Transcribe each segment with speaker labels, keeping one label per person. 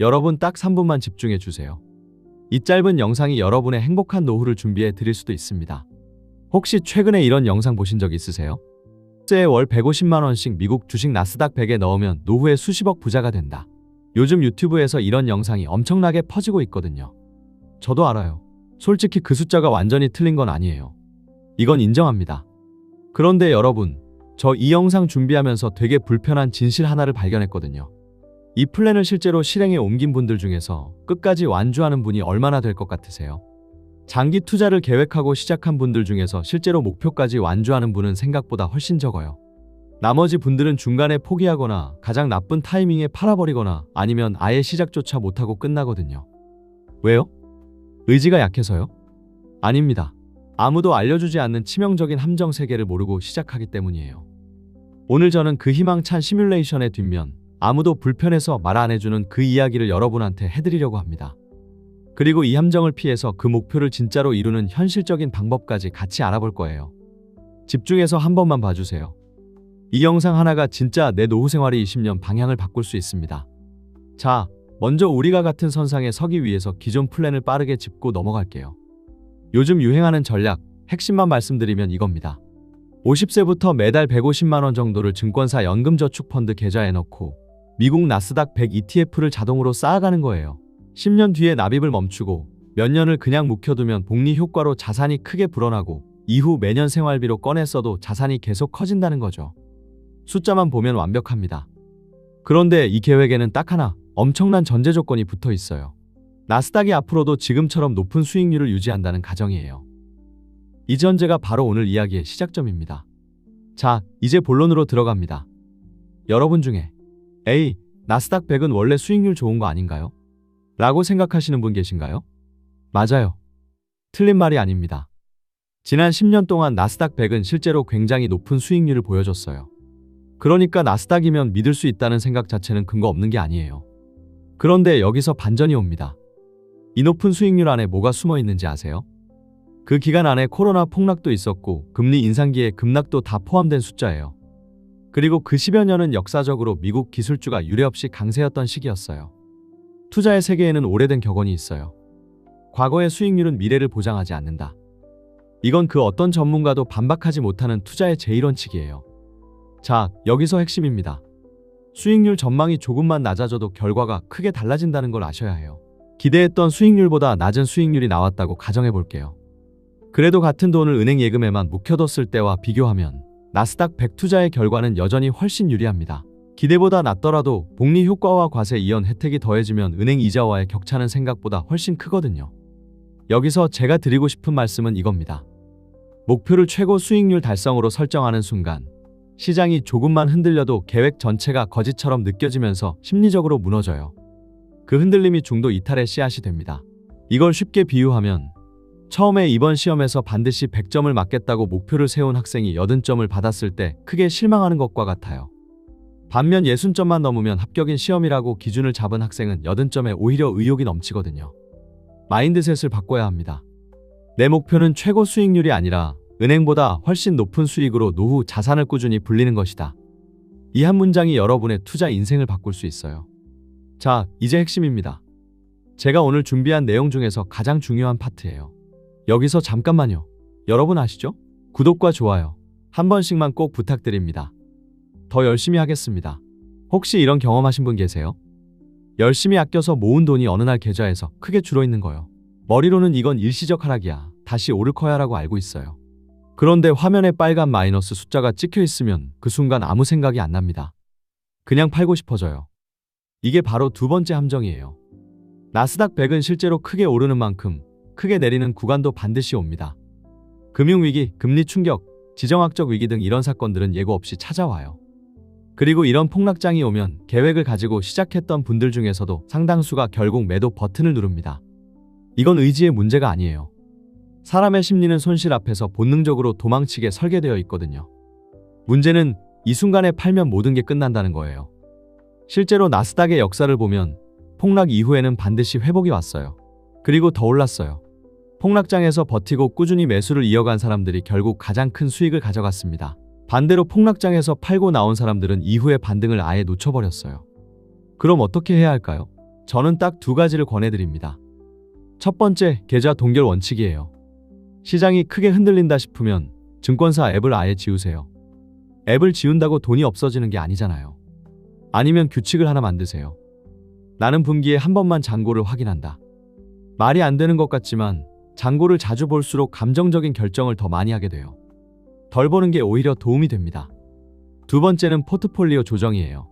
Speaker 1: 여러분 딱 3분만 집중해 주세요. 이 짧은 영상이 여러분의 행복한 노후를 준비해 드릴 수도 있습니다. 혹시 최근에 이런 영상 보신 적 있으세요? 월 150만 원씩 미국 주식 나스닥 100에 넣으면 노후에 수십억 부자가 된다. 요즘 유튜브에서 이런 영상이 엄청나게 퍼지고 있거든요. 저도 알아요. 솔직히 그 숫자가 완전히 틀린 건 아니에요. 이건 인정합니다. 그런데 여러분, 저 이 영상 준비하면서 되게 불편한 진실 하나를 발견했거든요. 이 플랜을 실제로 실행에 옮긴 분들 중에서 끝까지 완주하는 분이 얼마나 될 것 같으세요? 장기 투자를 계획하고 시작한 분들 중에서 실제로 목표까지 완주하는 분은 생각보다 훨씬 적어요. 나머지 분들은 중간에 포기하거나 가장 나쁜 타이밍에 팔아버리거나 아니면 아예 시작조차 못하고 끝나거든요. 왜요? 의지가 약해서요? 아닙니다. 아무도 알려주지 않는 치명적인 함정 세계를 모르고 시작하기 때문이에요. 오늘 저는 그 희망찬 시뮬레이션의 뒷면, 아무도 불편해서 말 안 해주는 그 이야기를 여러분한테 해드리려고 합니다. 그리고 이 함정을 피해서 그 목표를 진짜로 이루는 현실적인 방법까지 같이 알아볼 거예요. 집중해서 한 번만 봐주세요. 이 영상 하나가 진짜 내 노후 생활의 20년 방향을 바꿀 수 있습니다. 자, 먼저 우리가 같은 선상에 서기 위해서 기존 플랜을 빠르게 짚고 넘어갈게요. 요즘 유행하는 전략, 핵심만 말씀드리면 이겁니다. 50세부터 매달 150만 원 정도를 증권사 연금저축펀드 계좌에 넣고 미국 나스닥 100 ETF를 자동으로 쌓아가는 거예요. 10년 뒤에 납입을 멈추고 몇 년을 그냥 묵혀두면 복리 효과로 자산이 크게 불어나고 이후 매년 생활비로 꺼내 써도 자산이 계속 커진다는 거죠. 숫자만 보면 완벽합니다. 그런데 이 계획에는 딱 하나, 엄청난 전제 조건이 붙어 있어요. 나스닥이 앞으로도 지금처럼 높은 수익률을 유지한다는 가정이에요. 이 전제가 바로 오늘 이야기의 시작점입니다. 자, 이제 본론으로 들어갑니다. 여러분 중에 에이, 나스닥 100은 원래 수익률 좋은 거 아닌가요? 라고 생각하시는 분 계신가요? 맞아요. 틀린 말이 아닙니다. 지난 10년 동안 나스닥 100은 실제로 굉장히 높은 수익률을 보여줬어요. 그러니까 나스닥이면 믿을 수 있다는 생각 자체는 근거 없는 게 아니에요. 그런데 여기서 반전이 옵니다. 이 높은 수익률 안에 뭐가 숨어 있는지 아세요? 그 기간 안에 코로나 폭락도 있었고 금리 인상기에 급락도 다 포함된 숫자예요. 그리고 그 10여 년은 역사적으로 미국 기술주가 유례없이 강세였던 시기였어요. 투자의 세계에는 오래된 격언이 있어요. 과거의 수익률은 미래를 보장하지 않는다. 이건 그 어떤 전문가도 반박하지 못하는 투자의 제1원칙이에요. 자, 여기서 핵심입니다. 수익률 전망이 조금만 낮아져도 결과가 크게 달라진다는 걸 아셔야 해요. 기대했던 수익률보다 낮은 수익률이 나왔다고 가정해 볼게요. 그래도 같은 돈을 은행 예금에만 묵혀뒀을 때와 비교하면 나스닥 100 투자의 결과는 여전히 훨씬 유리합니다. 기대보다 낮더라도 복리 효과와 과세 이연 혜택이 더해지면 은행 이자와의 격차는 생각보다 훨씬 크거든요. 여기서 제가 드리고 싶은 말씀은 이겁니다. 목표를 최고 수익률 달성으로 설정하는 순간 시장이 조금만 흔들려도 계획 전체가 거짓처럼 느껴지면서 심리적으로 무너져요. 그 흔들림이 중도 이탈의 씨앗이 됩니다. 이걸 쉽게 비유하면 처음에 이번 시험에서 반드시 100점을 맞겠다고 목표를 세운 학생이 80점을 받았을 때 크게 실망하는 것과 같아요. 반면 60점만 넘으면 합격인 시험이라고 기준을 잡은 학생은 80점에 오히려 의욕이 넘치거든요. 마인드셋을 바꿔야 합니다. 내 목표는 최고 수익률이 아니라 은행보다 훨씬 높은 수익으로 노후 자산을 꾸준히 불리는 것이다. 이 한 문장이 여러분의 투자 인생을 바꿀 수 있어요. 자, 이제 핵심입니다. 제가 오늘 준비한 내용 중에서 가장 중요한 파트예요. 여기서 잠깐만요. 여러분 아시죠? 구독과 좋아요 한 번씩만 꼭 부탁드립니다. 더 열심히 하겠습니다. 혹시 이런 경험하신 분 계세요? 열심히 아껴서 모은 돈이 어느 날 계좌에서 크게 줄어있는 거요. 머리로는 이건 일시적 하락이야, 다시 오를 거야 라고 알고 있어요. 그런데 화면에 빨간 마이너스 숫자가 찍혀 있으면 그 순간 아무 생각이 안 납니다. 그냥 팔고 싶어져요. 이게 바로 두 번째 함정이에요. 나스닥 100은 실제로 크게 오르는 만큼 크게 내리는 구간도 반드시 옵니다. 금융위기, 금리 충격, 지정학적 위기 등 이런 사건들은 예고 없이 찾아와요. 그리고 이런 폭락장이 오면 계획을 가지고 시작했던 분들 중에서도 상당수가 결국 매도 버튼을 누릅니다. 이건 의지의 문제가 아니에요. 사람의 심리는 손실 앞에서 본능적으로 도망치게 설계되어 있거든요. 문제는 이 순간에 팔면 모든 게 끝난다는 거예요. 실제로 나스닥의 역사를 보면 폭락 이후에는 반드시 회복이 왔어요. 그리고 더 올랐어요. 폭락장에서 버티고 꾸준히 매수를 이어간 사람들이 결국 가장 큰 수익을 가져갔습니다. 반대로 폭락장에서 팔고 나온 사람들은 이후의 반등을 아예 놓쳐버렸어요. 그럼 어떻게 해야 할까요? 저는 딱 두 가지를 권해드립니다. 첫 번째, 계좌 동결 원칙이에요. 시장이 크게 흔들린다 싶으면 증권사 앱을 아예 지우세요. 앱을 지운다고 돈이 없어지는 게 아니잖아요. 아니면 규칙을 하나 만드세요. 나는 분기에 한 번만 잔고를 확인한다. 말이 안 되는 것 같지만 잔고를 자주 볼수록 감정적인 결정을 더 많이 하게 돼요. 덜 보는 게 오히려 도움이 됩니다. 두 번째는 포트폴리오 조정이에요.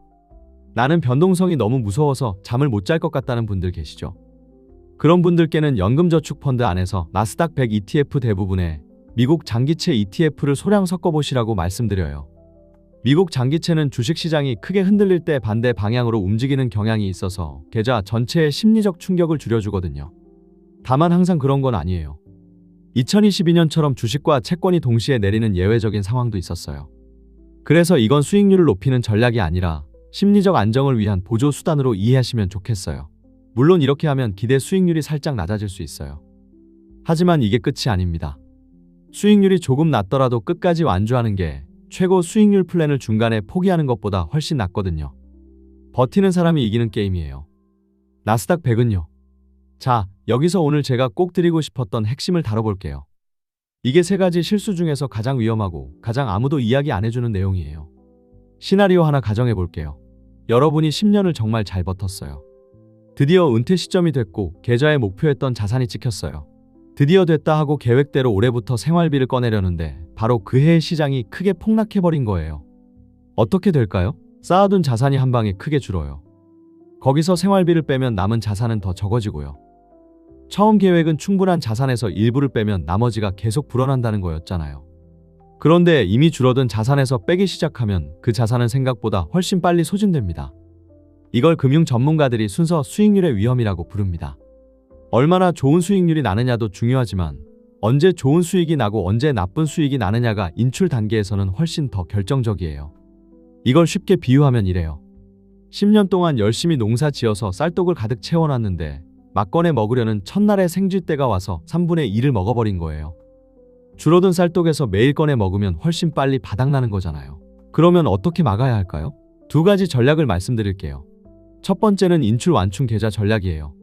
Speaker 1: 나는 변동성이 너무 무서워서 잠을 못 잘 것 같다는 분들 계시죠? 그런 분들께는 연금저축펀드 안에서 나스닥 100 ETF 대부분에 미국 장기채 ETF를 소량 섞어보시라고 말씀드려요. 미국 장기채는 주식시장이 크게 흔들릴 때 반대 방향으로 움직이는 경향이 있어서 계좌 전체의 심리적 충격을 줄여주거든요. 다만 항상 그런 건 아니에요. 2022년처럼 주식과 채권이 동시에 내리는 예외적인 상황도 있었어요. 그래서 이건 수익률을 높이는 전략이 아니라 심리적 안정을 위한 보조 수단으로 이해하시면 좋겠어요. 물론 이렇게 하면 기대 수익률이 살짝 낮아질 수 있어요. 하지만 이게 끝이 아닙니다. 수익률이 조금 낮더라도 끝까지 완주하는 게 최고 수익률 플랜을 중간에 포기하는 것보다 훨씬 낫거든요. 버티는 사람이 이기는 게임이에요. 나스닥 100은요. 자, 여기서 오늘 제가 꼭 드리고 싶었던 핵심을 다뤄볼게요. 이게 세 가지 실수 중에서 가장 위험하고 가장 아무도 이야기 안 해주는 내용이에요. 시나리오 하나 가정해볼게요. 여러분이 10년을 정말 잘 버텼어요. 드디어 은퇴 시점이 됐고 계좌에 목표했던 자산이 찍혔어요. 드디어 됐다 하고 계획대로 올해부터 생활비를 꺼내려는데 바로 그 해의 시장이 크게 폭락해버린 거예요. 어떻게 될까요? 쌓아둔 자산이 한 방에 크게 줄어요. 거기서 생활비를 빼면 남은 자산은 더 적어지고요. 처음 계획은 충분한 자산에서 일부를 빼면 나머지가 계속 불어난다는 거였잖아요. 그런데 이미 줄어든 자산에서 빼기 시작하면 그 자산은 생각보다 훨씬 빨리 소진됩니다. 이걸 금융 전문가들이 순서 수익률의 위험이라고 부릅니다. 얼마나 좋은 수익률이 나느냐도 중요하지만 언제 좋은 수익이 나고 언제 나쁜 수익이 나느냐가 인출 단계에서는 훨씬 더 결정적이에요. 이걸 쉽게 비유하면 이래요. 10년 동안 열심히 농사 지어서 쌀떡을 가득 채워놨는데 막 꺼내 먹으려는 첫날에 생쥐떼가 와서 3분의 1을 먹어버린 거예요. 줄어든 쌀떡에서 매일 꺼내 먹으면 훨씬 빨리 바닥나는 거잖아요. 그러면 어떻게 막아야 할까요? 두 가지 전략을 말씀드릴게요. 첫 번째는 인출 완충 계좌 전략이에요.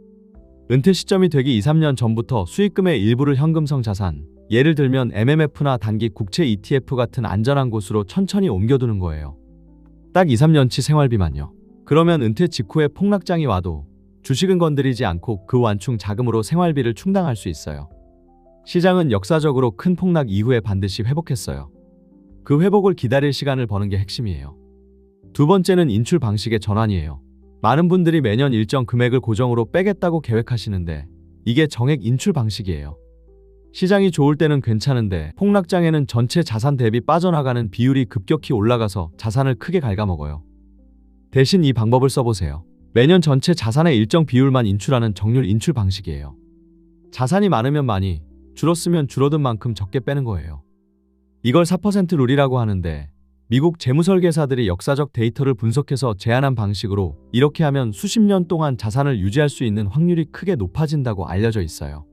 Speaker 1: 은퇴 시점이 되기 2, 3년 전부터 수익금의 일부를 현금성 자산, 예를 들면 MMF나 단기 국채 ETF 같은 안전한 곳으로 천천히 옮겨두는 거예요. 딱 2, 3년치 생활비만요. 그러면 은퇴 직후에 폭락장이 와도 주식은 건드리지 않고 그 완충 자금으로 생활비를 충당할 수 있어요. 시장은 역사적으로 큰 폭락 이후에 반드시 회복했어요. 그 회복을 기다릴 시간을 버는 게 핵심이에요. 두 번째는 인출 방식의 전환이에요. 많은 분들이 매년 일정 금액을 고정으로 빼겠다고 계획하시는데 이게 정액 인출 방식이에요. 시장이 좋을 때는 괜찮은데 폭락장에는 전체 자산 대비 빠져나가는 비율이 급격히 올라가서 자산을 크게 갉아먹어요. 대신 이 방법을 써보세요. 매년 전체 자산의 일정 비율만 인출하는 정률 인출 방식이에요. 자산이 많으면 많이, 줄었으면 줄어든 만큼 적게 빼는 거예요. 이걸 4% 룰이라고 하는데 미국 재무설계사들이 역사적 데이터를 분석해서 제안한 방식으로 이렇게 하면 수십 년 동안 자산을 유지할 수 있는 확률이 크게 높아진다고 알려져 있어요.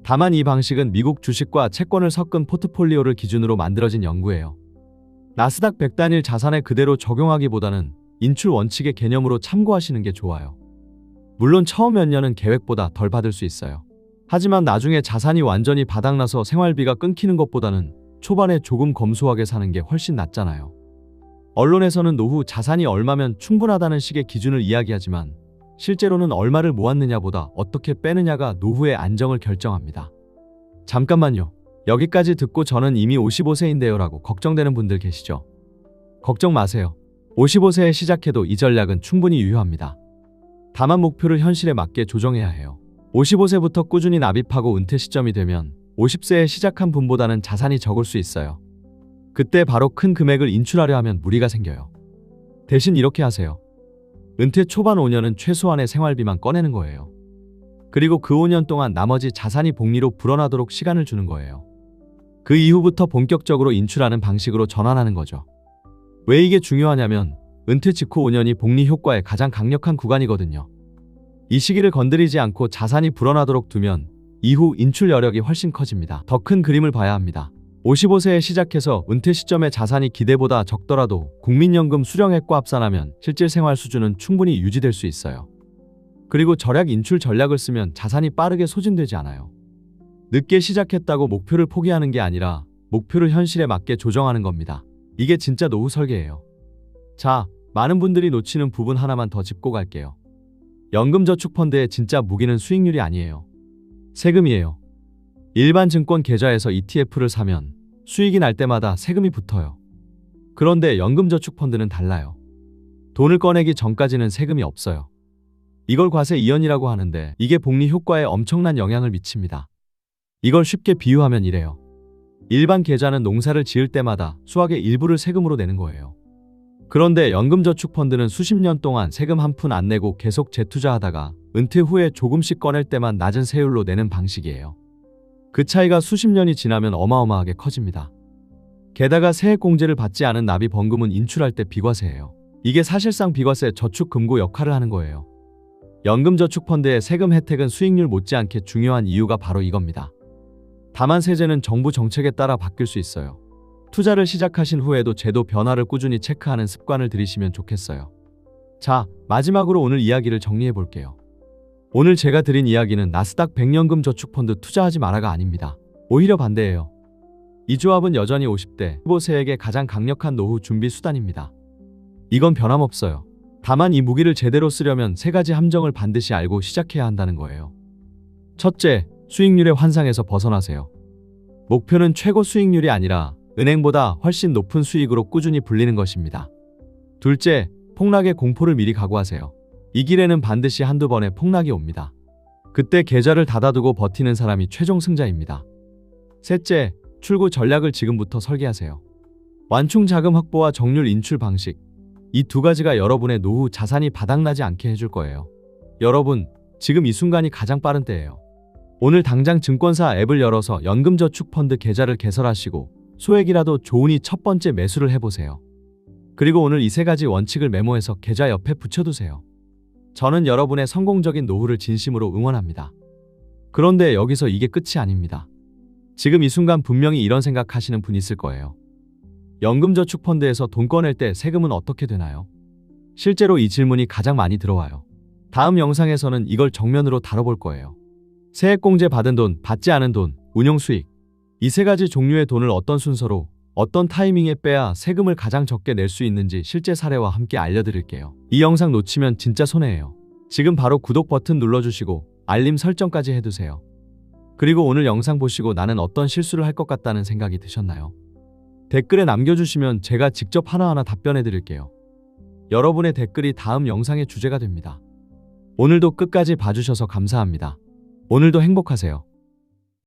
Speaker 1: 다만 이 방식은 미국 주식과 채권을 섞은 포트폴리오를 기준으로 만들어진 연구예요. 나스닥 100 단일 자산에 그대로 적용하기보다는 인출 원칙의 개념으로 참고하시는 게 좋아요. 물론 처음 몇 년은 계획보다 덜 받을 수 있어요. 하지만 나중에 자산이 완전히 바닥나서 생활비가 끊기는 것보다는 초반에 조금 검소하게 사는 게 훨씬 낫잖아요. 언론에서는 노후 자산이 얼마면 충분하다는 식의 기준을 이야기하지만 실제로는 얼마를 모았느냐보다 어떻게 빼느냐가 노후의 안정을 결정합니다. 잠깐만요. 여기까지 듣고 저는 이미 55세인데요 라고 걱정되는 분들 계시죠? 걱정 마세요. 55세에 시작해도 이 전략은 충분히 유효합니다. 다만 목표를 현실에 맞게 조정해야 해요. 55세부터 꾸준히 납입하고 은퇴 시점이 되면 50세에 시작한 분보다는 자산이 적을 수 있어요. 그때 바로 큰 금액을 인출하려 하면 무리가 생겨요. 대신 이렇게 하세요. 은퇴 초반 5년은 최소한의 생활비만 꺼내는 거예요. 그리고 그 5년 동안 나머지 자산이 복리로 불어나도록 시간을 주는 거예요. 그 이후부터 본격적으로 인출하는 방식으로 전환하는 거죠. 왜 이게 중요하냐면 은퇴 직후 5년이 복리 효과의 가장 강력한 구간이거든요. 이 시기를 건드리지 않고 자산이 불어나도록 두면 이후 인출 여력이 훨씬 커집니다. 더 큰 그림을 봐야 합니다. 55세에 시작해서 은퇴 시점에 자산이 기대보다 적더라도 국민연금 수령액과 합산하면 실질 생활 수준은 충분히 유지될 수 있어요. 그리고 절약 인출 전략을 쓰면 자산이 빠르게 소진되지 않아요. 늦게 시작했다고 목표를 포기하는 게 아니라 목표를 현실에 맞게 조정하는 겁니다. 이게 진짜 노후 설계예요. 자, 많은 분들이 놓치는 부분 하나만 더 짚고 갈게요. 연금저축펀드의 진짜 무기는 수익률이 아니에요. 세금이에요. 일반 증권 계좌에서 ETF를 사면 수익이 날 때마다 세금이 붙어요. 그런데 연금저축펀드는 달라요. 돈을 꺼내기 전까지는 세금이 없어요. 이걸 과세 이연이라고 하는데 이게 복리 효과에 엄청난 영향을 미칩니다. 이걸 쉽게 비유하면 이래요. 일반 계좌는 농사를 지을 때마다 수확의 일부를 세금으로 내는 거예요. 그런데 연금저축펀드는 수십 년 동안 세금 한 푼 안 내고 계속 재투자하다가 은퇴 후에 조금씩 꺼낼 때만 낮은 세율로 내는 방식이에요. 그 차이가 수십 년이 지나면 어마어마하게 커집니다. 게다가 세액공제를 받지 않은 납입 번금은 인출할 때 비과세예요. 이게 사실상 비과세 저축금고 역할을 하는 거예요. 연금저축펀드의 세금 혜택은 수익률 못지않게 중요한 이유가 바로 이겁니다. 다만 세제는 정부 정책에 따라 바뀔 수 있어요. 투자를 시작하신 후에도 제도 변화를 꾸준히 체크하는 습관을 들이시면 좋겠어요. 자, 마지막으로 오늘 이야기를 정리해 볼게요. 오늘 제가 드린 이야기는 나스닥 100년금 저축펀드 투자하지 마라가 아닙니다. 오히려 반대예요. 이 조합은 여전히 50대 후보 세에게 가장 강력한 노후 준비 수단입니다. 이건 변함없어요. 다만 이 무기를 제대로 쓰려면 세 가지 함정을 반드시 알고 시작해야 한다는 거예요. 첫째, 수익률의 환상에서 벗어나세요. 목표는 최고 수익률이 아니라 은행보다 훨씬 높은 수익으로 꾸준히 불리는 것입니다. 둘째, 폭락의 공포를 미리 각오하세요. 이 길에는 반드시 한두 번의 폭락이 옵니다. 그때 계좌를 닫아두고 버티는 사람이 최종 승자입니다. 셋째, 출구 전략을 지금부터 설계하세요. 완충 자금 확보와 정률 인출 방식. 이 두 가지가 여러분의 노후 자산이 바닥나지 않게 해줄 거예요. 여러분, 지금 이 순간이 가장 빠른 때예요. 오늘 당장 증권사 앱을 열어서 연금저축펀드 계좌를 개설하시고 소액이라도 좋으니 첫 번째 매수를 해보세요. 그리고 오늘 이 세 가지 원칙을 메모해서 계좌 옆에 붙여두세요. 저는 여러분의 성공적인 노후를 진심으로 응원합니다. 그런데 여기서 이게 끝이 아닙니다. 지금 이 순간 분명히 이런 생각하시는 분 있을 거예요. 연금저축펀드에서 돈 꺼낼 때 세금은 어떻게 되나요? 실제로 이 질문이 가장 많이 들어와요. 다음 영상에서는 이걸 정면으로 다뤄볼 거예요. 세액공제 받은 돈, 받지 않은 돈, 운용수익. 이 세 가지 종류의 돈을 어떤 순서로, 어떤 타이밍에 빼야 세금을 가장 적게 낼 수 있는지 실제 사례와 함께 알려드릴게요. 이 영상 놓치면 진짜 손해예요. 지금 바로 구독 버튼 눌러주시고 알림 설정까지 해두세요. 그리고 오늘 영상 보시고 나는 어떤 실수를 할 것 같다는 생각이 드셨나요? 댓글에 남겨주시면 제가 직접 하나하나 답변해 드릴게요. 여러분의 댓글이 다음 영상의 주제가 됩니다. 오늘도 끝까지 봐주셔서 감사합니다. 오늘도 행복하세요.